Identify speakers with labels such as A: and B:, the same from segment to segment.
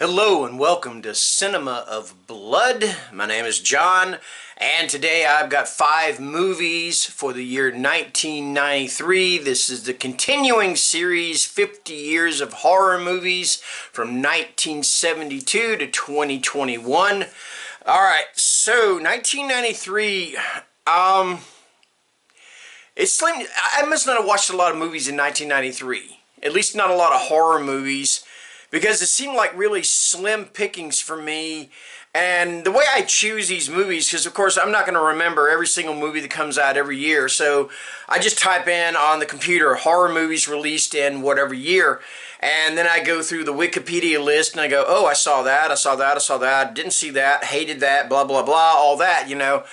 A: Hello and welcome to Cinema of Blood. My name is John, and today I've got 5 movies for the year 1993. This is the continuing series, 50 Years of Horror Movies from 1972 to 2021. Alright, so 1993, I must not have watched a lot of movies in 1993. At least not a lot of horror movies, because it seemed like really slim pickings for me. And the way I choose these movies, because of course I'm not going to remember every single movie that comes out every year, so I just type in on the computer horror movies released in whatever year, and then I go through the Wikipedia list and I go, oh, I saw that, I saw that, I saw that, didn't see that, hated that, blah blah blah, all that, you know.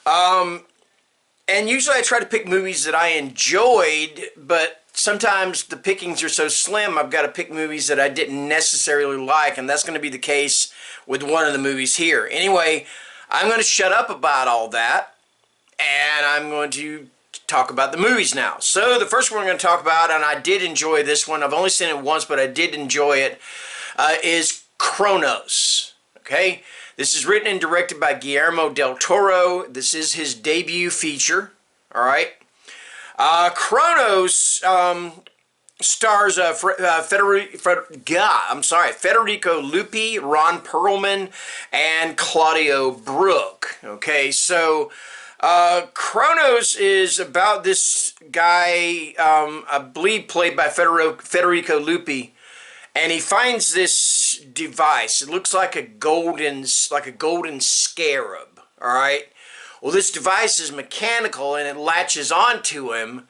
A: And usually I try to pick movies that I enjoyed, but sometimes the pickings are so slim, I've got to pick movies that I didn't necessarily like, and that's going to be the case with one of the movies here. Anyway, I'm going to shut up about all that, and I'm going to talk about the movies now. So the first one we're going to talk about, and I did enjoy this one, I've only seen it once, but I did enjoy it, is Cronos. Okay? This is written and directed by Guillermo del Toro. This is his debut feature. All right. Cronos stars Federico Lupi, Ron Perlman, and Claudio Brook. Okay, so Cronos is about this guy, I believe played by Federico Lupi, and he finds this device. It looks like a golden scarab. All right. Well, this device is mechanical, and it latches onto him,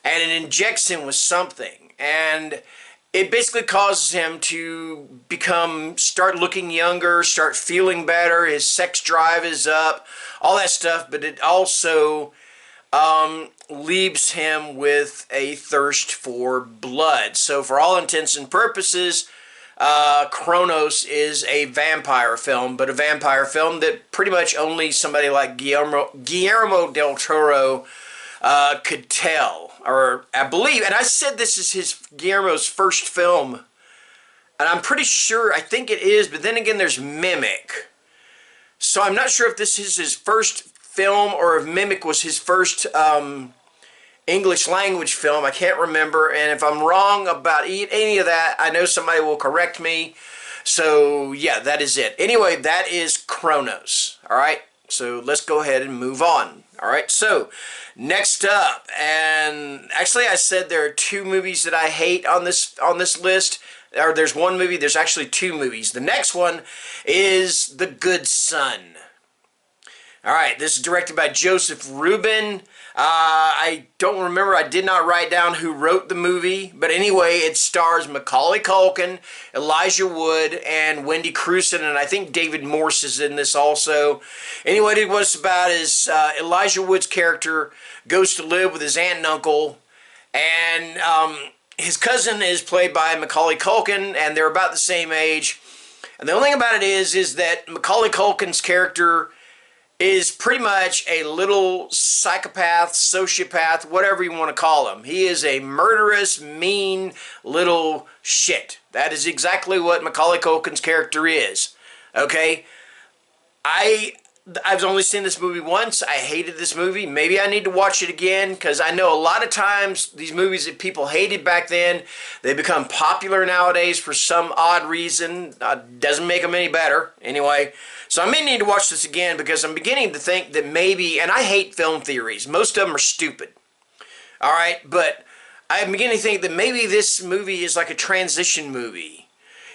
A: and it injects him with something, and it basically causes him to start looking younger, start feeling better. His sex drive is up, all that stuff. But it also leaves him with a thirst for blood. So for all intents and purposes, Cronos is a vampire film, but a vampire film that pretty much only somebody like Guillermo del Toro could tell. Or I believe, and I said this is Guillermo's first film, and I'm pretty sure, I think it is, but then again there's Mimic. So I'm not sure if this is his first film or if Mimic was his first English language film. I can't remember, and if I'm wrong about any of that, I know somebody will correct me. So yeah, that is it. Anyway, that is Cronos. Alright, so let's go ahead and move on. Alright, so next up, and actually I said there are 2 movies that I hate on this list. Or there's one movie, there's actually 2 movies. The next one is The Good Son. Alright, this is directed by Joseph Rubin. I don't remember, I did not write down who wrote the movie, but anyway, it stars Macaulay Culkin, Elijah Wood, and Wendy Crewson, and I think David Morse is in this also. Anyway, what it's about is Elijah Wood's character goes to live with his aunt and uncle, and his cousin is played by Macaulay Culkin, and they're about the same age. And the only thing about it is that Macaulay Culkin's character is pretty much a little psychopath, sociopath, whatever you want to call him. He is a murderous, mean little shit. That is exactly what Macaulay Culkin's character is. Okay? I've only seen this movie once. I hated this movie. Maybe I need to watch it again, because I know a lot of times these movies that people hated back then, they become popular nowadays for some odd reason. Doesn't make them any better. Anyway, so I may need to watch this again, because I'm beginning to think that maybe, and I hate film theories. Most of them are stupid. Alright, but I'm beginning to think that maybe this movie is like a transition movie.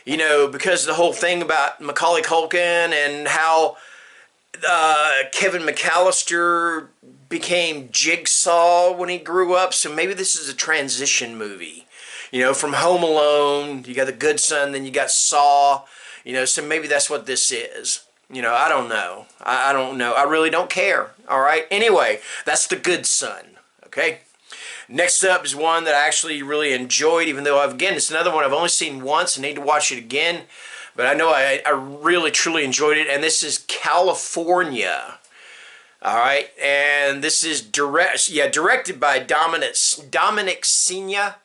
A: You know, because of the whole thing about Macaulay Culkin and how Kevin McAllister became Jigsaw when he grew up. So maybe this is a transition movie. You know, from Home Alone, you got The Good Son, then you got Saw. You know, so maybe that's what this is. You know, I don't know. I don't know. I really don't care. Alright? Anyway, that's The Good Son. Okay? Next up is one that I actually really enjoyed, even though, again, it's another one I've only seen once. I need to watch it again. But I know I really, truly enjoyed it. And this is California. Alright? And this is directed by Dominic Sena.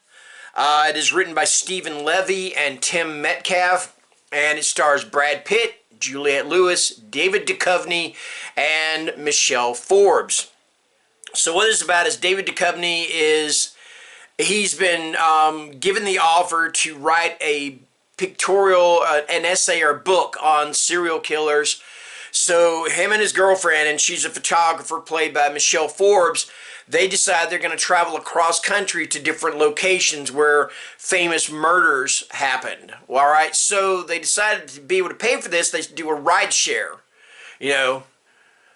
A: It is written by Stephen Levy and Tim Metcalf. and it stars Brad Pitt, Juliette Lewis, David Duchovny, and Michelle Forbes. So what this is about is David Duchovny he's been given the offer to write a pictorial, an essay or book on serial killers. So him and his girlfriend, and she's a photographer played by Michelle Forbes, they decide they're going to travel across country to different locations where famous murders happened. Well, all right, so they decided to be able to pay for this, they do a ride share, you know.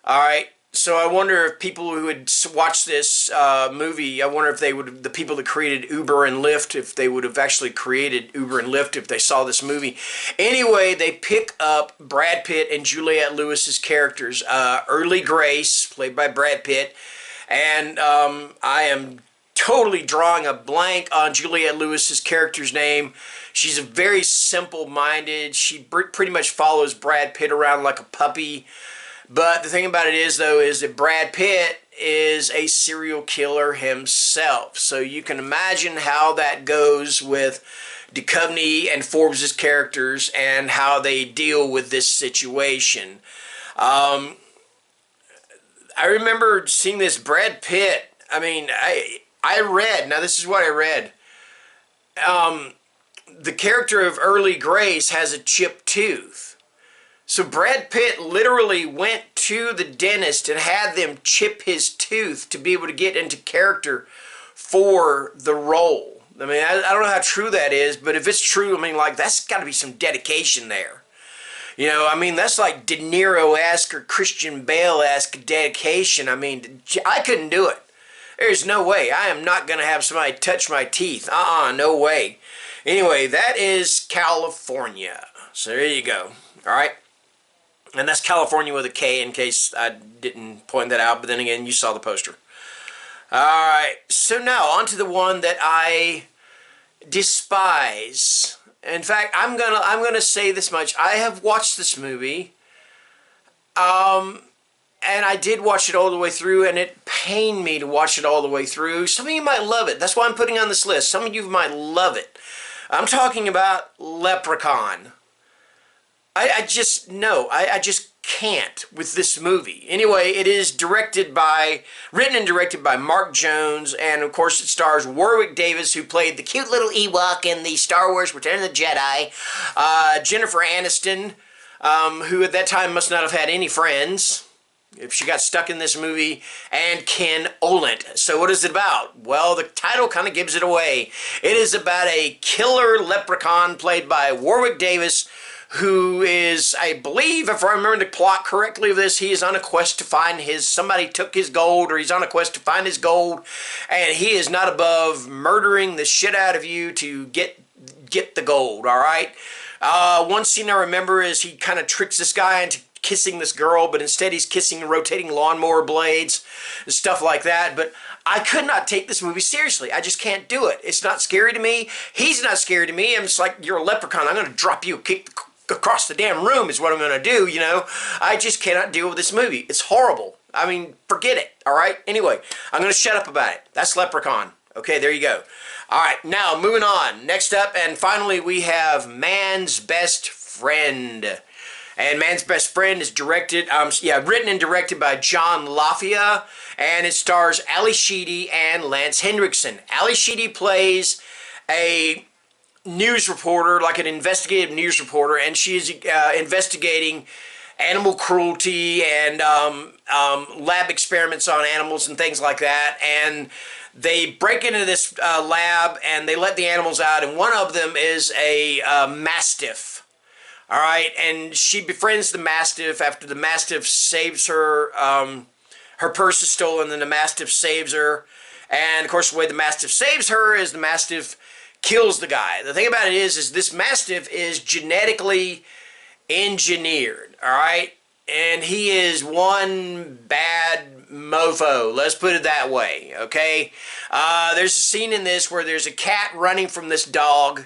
A: All right, so I wonder if people who would watch this movie, I wonder if they would, the people that created Uber and Lyft, if they would have actually created Uber and Lyft if they saw this movie. Anyway, they pick up Brad Pitt and Juliette Lewis's characters. Early Grace, played by Brad Pitt, and I am totally drawing a blank on Juliette Lewis's character's name. She's a very simple-minded. She pretty much follows Brad Pitt around like a puppy. But the thing about it is, though, is that Brad Pitt is a serial killer himself. So you can imagine how that goes with Duchovny and Forbes' characters and how they deal with this situation. I remember seeing this Brad Pitt. I mean, I read, now this is what I read. The character of Early Grace has a chipped tooth. So Brad Pitt literally went to the dentist and had them chip his tooth to be able to get into character for the role. I mean, I don't know how true that is, but if it's true, I mean, like, that's got to be some dedication there. You know, I mean, that's like De Niro-esque or Christian Bale-esque dedication. I mean, I couldn't do it. There's no way. I am not going to have somebody touch my teeth. No way. Anyway, that is California. So there you go. All right. And that's California with a K, in case I didn't point that out. But then again, you saw the poster. All right. So now, on to the one that I despise. In fact, I'm gonna say this much. I have watched this movie, and I did watch it all the way through, and it pained me to watch it all the way through. Some of you might love it. That's why I'm putting on this list. Some of you might love it. I'm talking about Leprechaun. I just can't with this movie. Anyway, it is written and directed by Mark Jones, and of course it stars Warwick Davis, who played the cute little Ewok in the Star Wars Return of the Jedi, Jennifer Aniston, who at that time must not have had any friends, if she got stuck in this movie, and Ken Oland. So what is it about? Well, the title kind of gives it away. It is about a killer leprechaun played by Warwick Davis, who is, I believe, if I remember the plot correctly of this, he is on a quest to find somebody took his gold, or he's on a quest to find his gold, and he is not above murdering the shit out of you to get the gold, all right? One scene I remember is he kind of tricks this guy into kissing this girl, but instead he's kissing rotating lawnmower blades and stuff like that. But I could not take this movie seriously. I just can't do it. It's not scary to me. He's not scary to me. I'm just like, you're a leprechaun. I'm going to drop you, kick across the damn room is what I'm going to do, you know. I just cannot deal with this movie. It's horrible. I mean, forget it, all right? Anyway, I'm going to shut up about it. That's Leprechaun. Okay, there you go. All right, now moving on. Next up, and finally, we have Man's Best Friend. And Man's Best Friend is written and directed by John Lafia, and it stars Ali Sheedy and Lance Hendrickson. Ali Sheedy plays a news reporter, like an investigative news reporter, and she's investigating animal cruelty and lab experiments on animals and things like that. And they break into this lab and they let the animals out, and one of them is a mastiff. All right, and she befriends the mastiff after the mastiff saves her. Her purse is stolen, and the mastiff saves her. And of course, the way the mastiff saves her is the mastiff kills the guy. The thing about it is this mastiff is genetically engineered, all right? And he is one bad mofo, let's put it that way, okay? There's a scene in this where there's a cat running from this dog,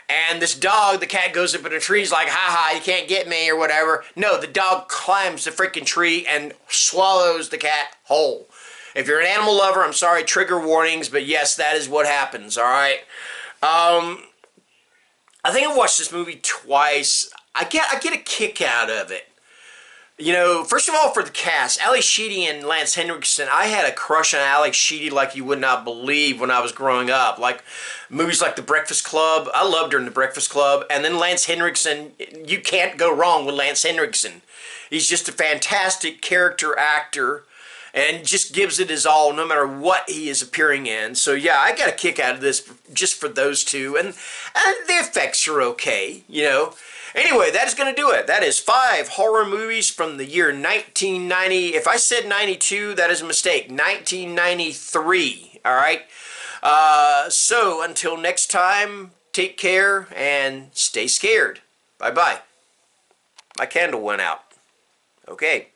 A: and this dog, the cat goes up in a tree, he's like, ha, you can't get me, or whatever. No, the dog climbs the freaking tree and swallows the cat whole. If you're an animal lover, I'm sorry, trigger warnings, but yes, that is what happens, all right? I think I watched this movie twice. I get a kick out of it. You know, first of all, for the cast, Ali Sheedy and Lance Henriksen, I had a crush on Alex Sheedy like you would not believe when I was growing up. Like, movies like The Breakfast Club, I loved her in The Breakfast Club. And then Lance Henriksen, you can't go wrong with Lance Henriksen. He's just a fantastic character actor and just gives it his all no matter what he is appearing in. So yeah, I got a kick out of this just for those two. And the effects are okay, you know. Anyway, that is going to do it. That is 5 horror movies from the year 1990. If I said 92, that is a mistake. 1993. All right? So, until next time, take care and stay scared. Bye-bye. My candle went out. Okay.